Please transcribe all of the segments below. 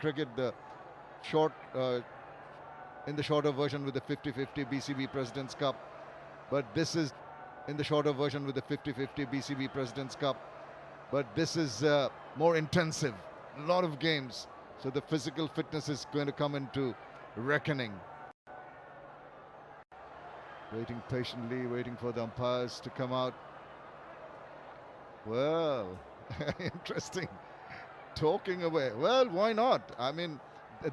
cricket, the short in the shorter version with the 50-50 BCB President's Cup, but this is in the shorter version with the 50-50 BCB President's Cup, but this is more intensive, a lot of games, so the physical fitness is going to come into reckoning. Waiting patiently, waiting for the umpires to come out. Well, interesting. Talking away. Well, why not? I mean,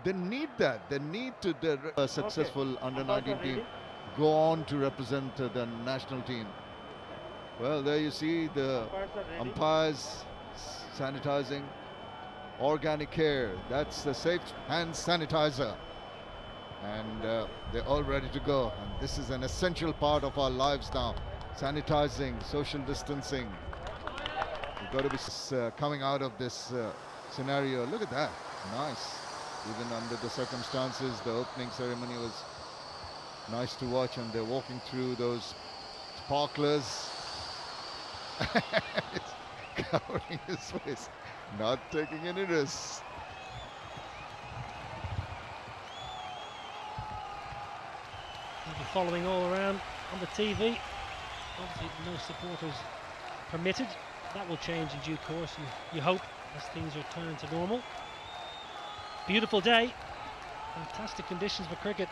they need that. They need to, the successful under-19 team go on to represent the national team. Well, there you see the umpires sanitizing. Organic care, that's the safe hand sanitizer. And they're all ready to go. And this is an essential part of our lives now. Sanitizing, social distancing. We've got to be coming out of this scenario. Look at that. Nice. Even under the circumstances, the opening ceremony was nice to watch, and they're walking through those sparklers. It's covering his face, not taking any risks. We'll be following all around on the TV. Obviously, no supporters permitted. That will change in due course, and you hope, as things return to normal. Beautiful day, fantastic conditions for cricket.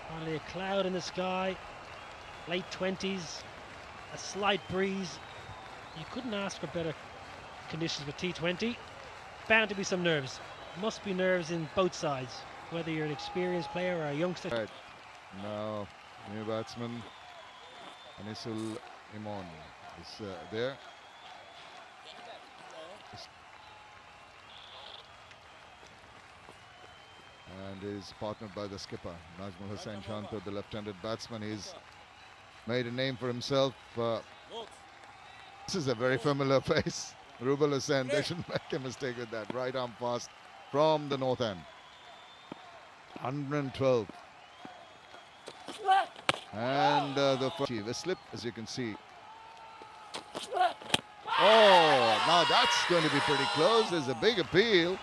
Hardly a cloud in the sky, late 20s, a slight breeze. You couldn't ask for better conditions for T20. Bound to be some nerves. Must be nerves in both sides, whether you're an experienced player or a youngster. Right. Now, new batsman Anisul Imon is there. And is partnered by the skipper, Najmul Hussain Shanto, the left-handed batsman. He's made a name for himself. This is a very familiar face. Rubal Hussain, they shouldn't make a mistake with that. Right arm fast from the north end. 112. And the first a slip, as you can see. Oh, now that's going to be pretty close. There's a big appeal.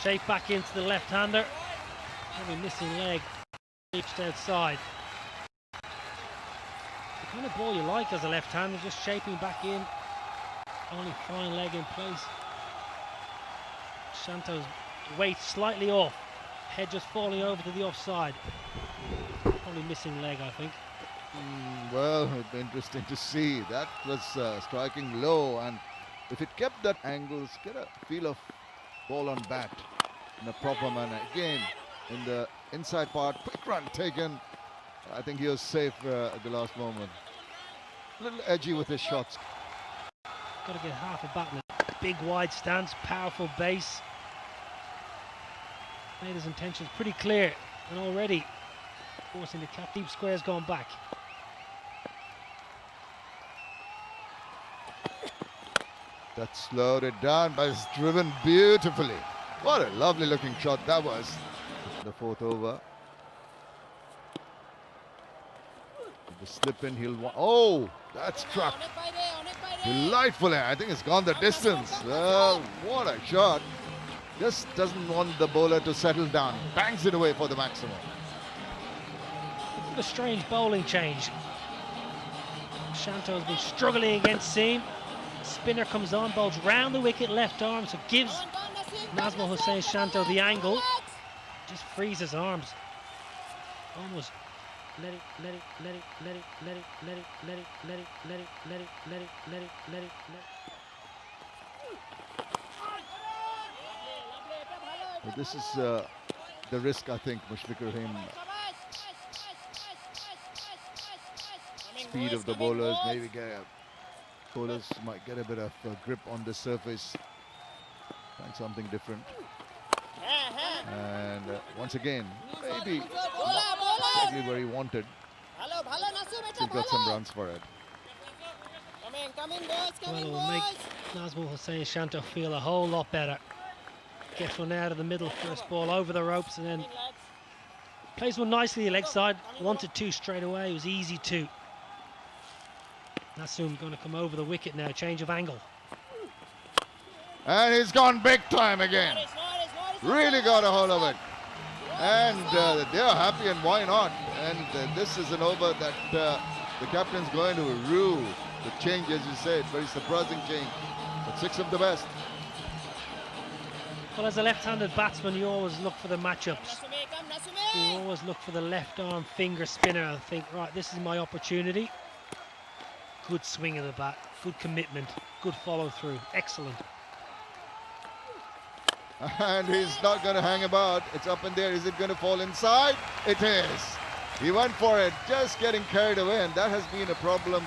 Shape back into the left-hander. Probably missing leg. Reached outside. The kind of ball you like as a left-hander, just shaping back in. Only fine leg in place. Shanto's weight slightly off. Head just falling over to the offside. Probably missing leg, I think. Well, it'd be interesting to see. That was striking low, and if it kept that angle, get a feel of ball on bat in a proper manner. Again, in the inside part, quick run taken. I think he was safe at the last moment. A little edgy with his shots. Got to get half a batsman. Big wide stance, powerful base. Made his intentions pretty clear, and already forcing the cap. Deep square's gone back. That slowed it down, but it's driven beautifully. What a lovely looking shot that was. The fourth over. The slip in, he'll want. Oh, that's struck. Delightfully. I think it's gone the distance. Well, what a shot. Just doesn't want the bowler to settle down. Bangs it away for the maximum. A strange bowling change. Shanto's been struggling against seam. Spinner comes on, bowls round the wicket, left arm, so gives Najmul Hussain Shanto the angle. Just frees his arms. Almost let it. Well, this is the risk, I think, Mushfiqur Rahim. Speed of the bowlers, maybe bowlers might get a bit of grip on the surface, find something different. And once again, maybe not exactly where he wanted. Still got some runs for it. Well, it will make Najmul Hussain Shanto feel a whole lot better. Gets one out of the middle, first ball over the ropes, and then plays one nicely leg side. Wanted two straight away, it was easy two. Nasum going to come over the wicket now, change of angle. And he's gone big time again. Really got a hold of it. And they are happy, and why not? And this is an over that the captain's going to rue the change, as you said. Very surprising change. But 6 of the best. Well, as a left-handed batsman, you always look for the matchups. You always look for the left-arm finger spinner and think, right, this is my opportunity. Good swing of the bat, good commitment, good follow-through, excellent. And he's not going to hang about. It's up in there. Is it going to fall inside? It is. He went for it, just getting carried away, and that has been a problem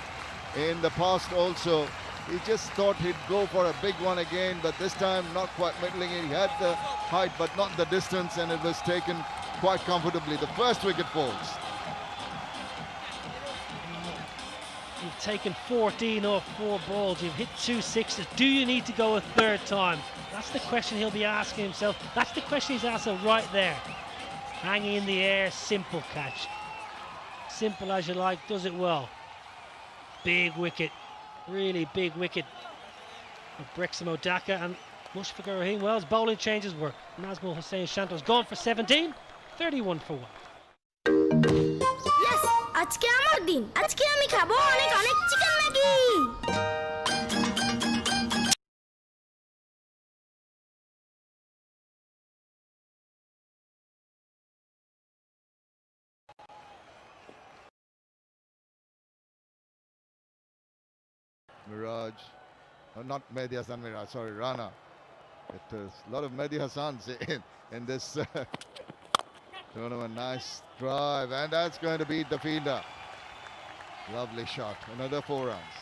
in the past also. He just thought he'd go for a big one again, but this time not quite middling it. He had the height, but not the distance, and it was taken quite comfortably. The first wicket falls. You've taken 14 off 4 balls. You've hit 2 sixes. Do you need to go a third time? That's the question he'll be asking himself. That's the question he's asking right there. Hanging in the air, simple catch. Simple as you like, does it well. Big wicket. Really big wicket of Beximco, Dhaka, and Mushfiqur Rahim. Well, his bowling changes were Nazmul Hussain Shanto's gone for 17, 31 for 1. Yes, আজকে আমার দিন আজকে আমি খাবো অনেক অনেক chicken Maggi Miraj, not Mehdi Hasan Miraj, sorry, Rana. It is a lot of Mehdi Hassans in this tournament. Nice drive, and that's going to beat the fielder. Lovely shot, another 4 runs.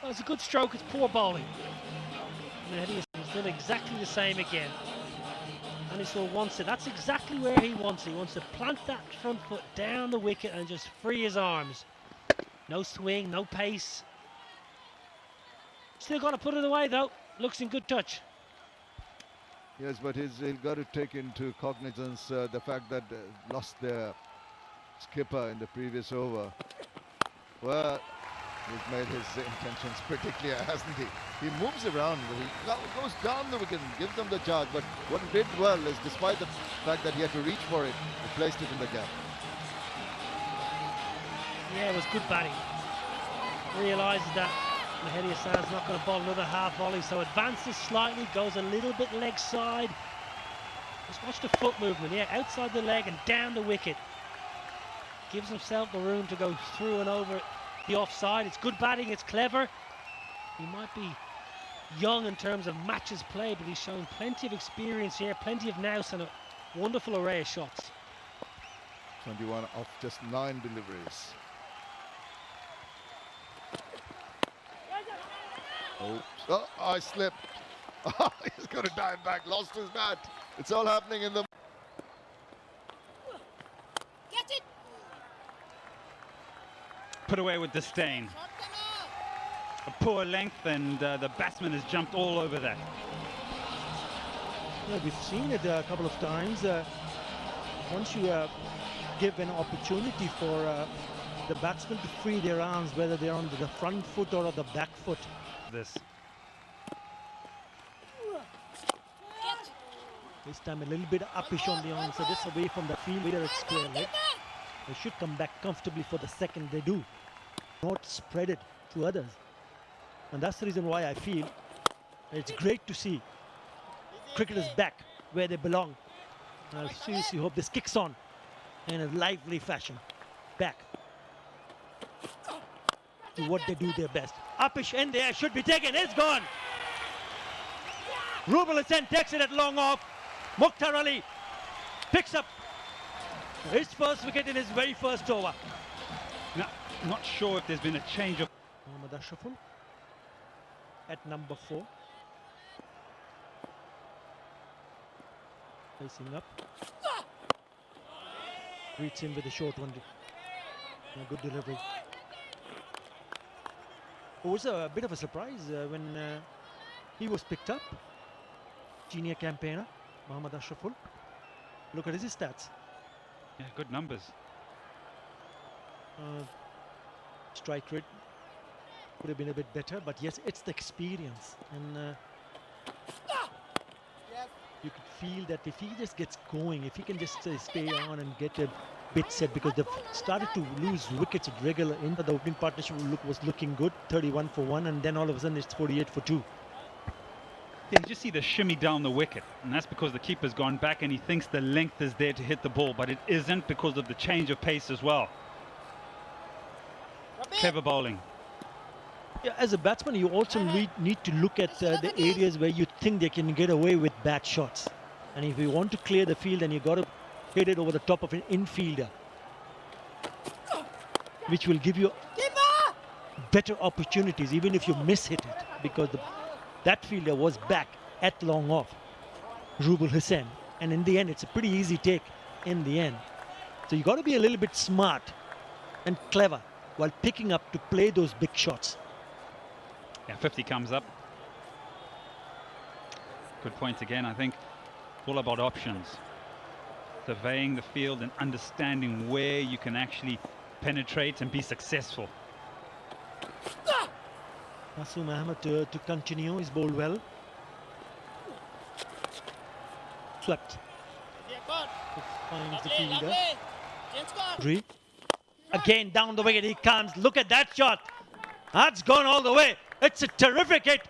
Well, it's a good stroke, it's poor bowling. Mehdi Hassan's done exactly the same again. And he still wants it. That's exactly where he wants it. He wants to plant that front foot down the wicket and just free his arms. No swing, no pace. Still got to put it away though. Looks in good touch. Yes, but he's got to take into cognizance the fact that lost their skipper in the previous over. Well, he's made his intentions pretty clear, hasn't he? He moves around, he goes down the wicket and gives them the charge, but what he did well is, despite the fact that he had to reach for it, he placed it in the gap. Yeah, it was good batting. Realises that Mehdi Hassan's not going to bowl another half volley, so advances slightly, goes a little bit leg side. Just watch the foot movement, yeah, outside the leg and down the wicket. Gives himself the room to go through and over the offside. It's good batting, it's clever. He might be young in terms of matches played, but he's shown plenty of experience here, plenty of nous and a wonderful array of shots. 21 off just 9 deliveries. Oh, I slipped. He's got to dive back, lost his bat. It's all happening in the... Get it. Put away with disdain. A poor length, and the batsman has jumped all over that. Yeah, we've seen it a couple of times. Once you give an opportunity for the batsmen to free their arms, whether they're on the front foot or on the back foot. This time a little bit uppish on the answer, this away from the field where it's square leg. They should come back comfortably for the second they do, not spread it to others. And that's the reason why I feel it's great to see cricketers back where they belong. I seriously hope this kicks on in a lively fashion. Back to what they do their best. Uppish in there, should be taken, it's gone. Rubal Hussain takes it at long off. Mukhtar Ali picks up his first wicket in his very first over. Now, not sure if there's been a change of... Mohammad Ashraful at number 4. Facing up. Reads in with a short one. A good delivery. It was a bit of a surprise when he was picked up. Junior campaigner, Mohammad Ashraful. Look at his stats. Yeah, good numbers. Strike rate Could have been a bit better, but yes, it's the experience. And you could feel that if he just gets going, if he can just stay on and get a bit set, because they've started to lose wickets at regular into the opening partnership was looking good, 31 for 1, and then all of a sudden it's 48 for 2. Yeah, you just see the shimmy down the wicket, and that's because the keeper's gone back and he thinks the length is there to hit the ball, but it isn't because of the change of pace as well. Clever bowling. Yeah, as a batsman, you also need to look at the areas where you think they can get away with bad shots. And if you want to clear the field, then you got to hit it over the top of an infielder, which will give you better opportunities, even if you miss-hit it, because that fielder was back at long off, Rubul Hussain. And in the end, it's a pretty easy take in the end. So you got to be a little bit smart and clever while picking up to play those big shots. Yeah, 50 comes up. Good point again. I think it's all about options. Surveying the field and understanding where you can actually penetrate and be successful. Masoom Ahmed to continue. He's bowled well. Swept. Finds the fielder. Dre. Again down the wicket he comes. Look at that shot. That's gone all the way. It's a terrific hit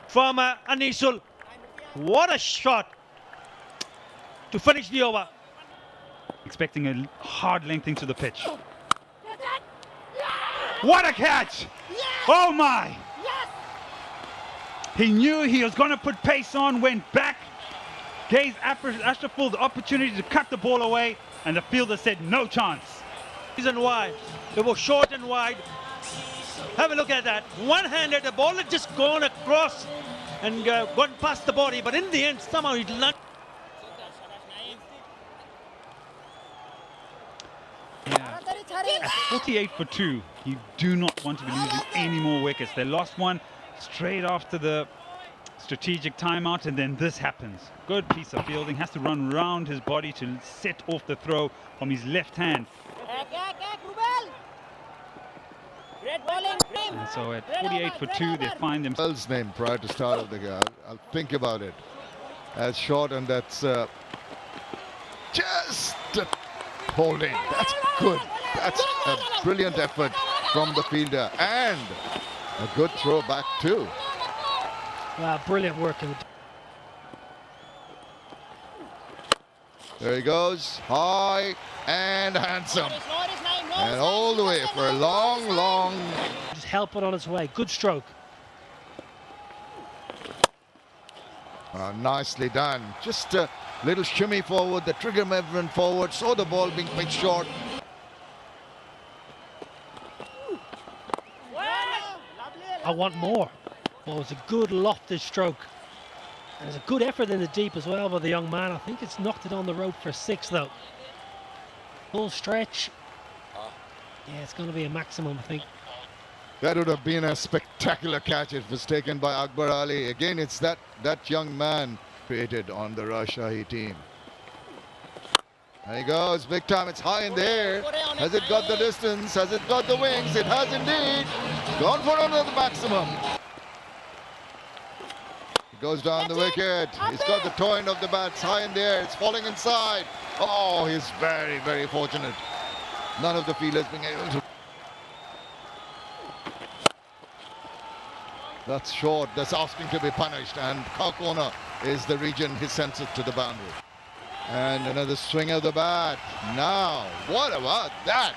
from Anisul. What a shot to finish the over. Expecting a hard length into the pitch. What a catch! Oh my! He knew he was going to put pace on, went back, gave Ashraful the opportunity to cut the ball away, and the fielder said no chance. Reason why they were short and wide. Have a look at that. One-handed, the ball had just gone across and gone past the body, but in the end, somehow it landed. Yeah. At 48 for 2, you do not want to be losing any more wickets. They lost one straight after the strategic timeout, and then this happens. Good piece of fielding. Has to run round his body to set off the throw from his left hand. And so at 48 for 2, they find themselves. Bell's name prior to start of the game. I'll think about it. That's short, and that's just holding. That's good. That's a brilliant effort from the fielder, and a good throw back too. Brilliant work. There he goes, high and handsome, and all the way for a long. Just help it on its way. Good stroke. Nicely done. Just a little shimmy forward, the trigger movement forward, saw the ball being pitched short. I want more. Well, it's a good lofted stroke. And it's a good effort in the deep as well by the young man. I think it's knocked it on the rope for 6 though. Full stretch. Yeah, it's going to be a maximum, I think. That would have been a spectacular catch if it was taken by Akbar Ali. Again, it's that young man created on the Rajshahi team. There he goes, big time. It's high in the air. Has it got the distance? Has it got the wings? It has indeed. Gone for another maximum. It goes down the wicket. He's got the toe end of the bat. It's high in the air. It's falling inside. Oh, he's very fortunate. None of the fielders being able to. That's short. That's asking to be punished. And cow corner is the region he sends it to the boundary. And another swing of the bat. Now, what about that?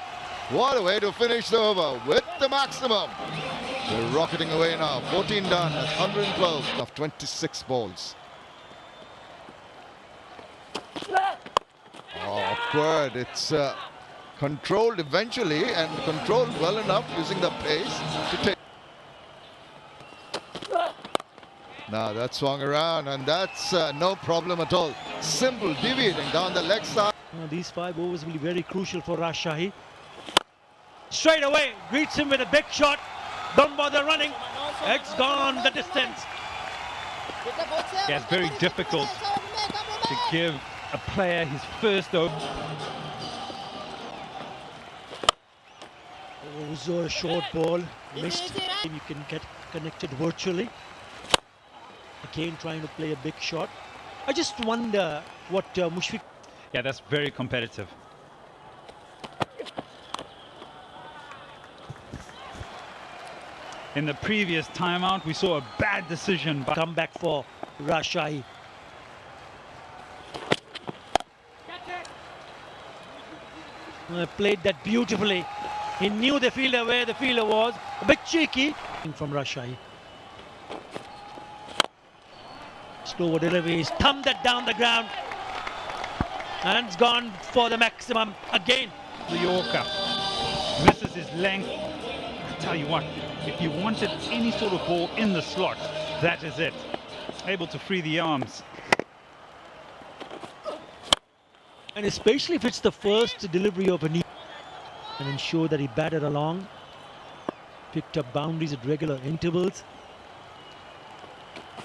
What a way to finish the over with the maximum. They're rocketing away now. 14 done at 112 of 26 balls. Awkward. It's controlled eventually, and controlled well enough using the pace to take. Now that swung around, and that's no problem at all. Simple, deviating down the leg side. These 5 overs will be very crucial for Rajshahi. Straight away, greets him with a big shot. Don't bother running. It's gone the distance. Yeah, it's very difficult to give a player his first over. was a short ball, missed. You can get connected virtually. Again, trying to play a big shot. I just wonder what Mushfiq. Yeah, that's very competitive. In the previous timeout, we saw a bad decision. But Come back for Rajshahi. Played that beautifully. He knew the fielder where the fielder was. A bit cheeky from Rajshahi. Slow delivery. He's thumbed that down the ground. And it's gone for the maximum again. the Yorker misses his length. I tell you what, if you wanted any sort of ball in the slot, that is it. Able to free the arms. And especially if it's the first delivery of a knee, and ensure that he batted along, picked up boundaries at regular intervals.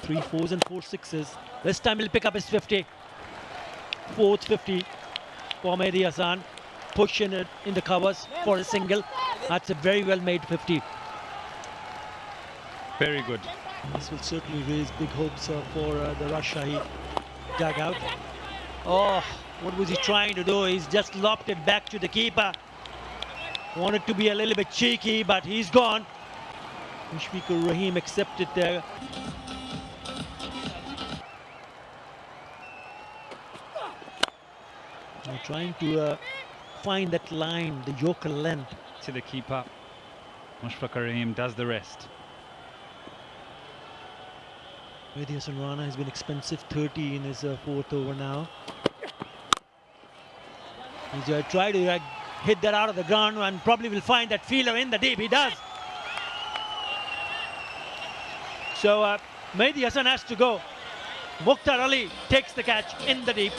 3 4s and 4 6s. This time he'll pick up his 50. Fourth 50 for Mehdi Hassan. Pushing it in the covers for a single. That's a very well made 50. Very good. This will certainly raise big hopes for the Rajshahi dugout. Oh, what was he trying to do? He's just lobbed it back to the keeper. Wanted to be a little bit cheeky, but he's gone. Mushfiqur Rahim accepted there. They're trying to find that line, the Yorker length. To the keeper. Mushfiqur Rahim does the rest. Mehdi Hassan Rana has been expensive, 30 in his fourth over now. He's tried to hit that out of the ground and probably will find that fielder in the deep. He does. So Mehdi Hassan has to go. Mukhtar Ali takes the catch in the deep.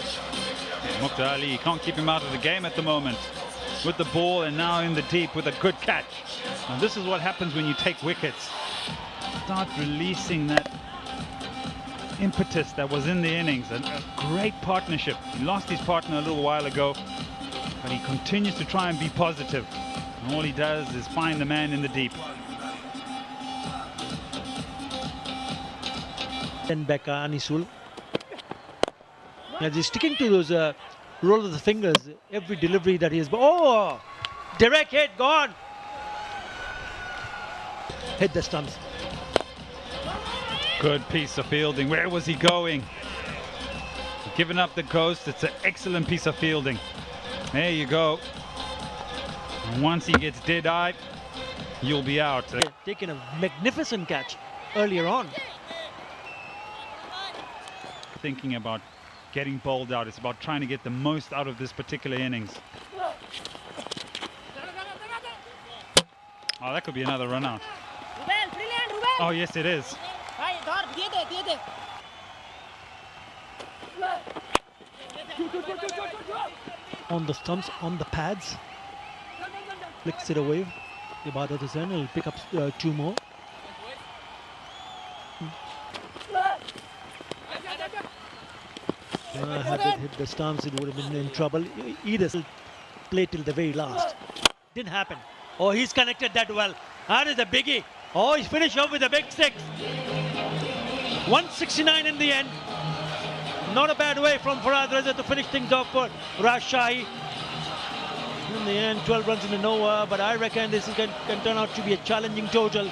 Mukhtar Ali can't keep him out of the game at the moment. With the ball and now in the deep with a good catch. And this is what happens when you take wickets. Start releasing that impetus that was in the innings. A great partnership. He lost his partner a little while ago, but he continues to try and be positive. And all he does is find the man in the deep. Then Becca Anisul. Now he's sticking to those roll of the fingers. Every delivery that he has. Oh! Direct hit, gone! Hit the stumps. Good piece of fielding. Where was he going? Giving up the ghost. It's an excellent piece of fielding. There you go. And once he gets dead-eyed, you'll be out. Taking a magnificent catch earlier on. Thinking about getting bowled out. It's about trying to get the most out of this particular innings. Oh, that could be another run out. Oh, yes, it is. On the stumps, on the pads. Flicks it away. Ibadat Hussain will pick up 2 more. Had it hit the stumps, it would have been in trouble. Either play till the very last. Didn't happen. Oh, he's connected that well. That is a biggie. Oh, he's finished off with a big 6. 169 in the end. Not a bad way from Farhad Raza to finish things off for Rajshahi. In the end, 12 runs into nowhere, but I reckon this can turn out to be a challenging total.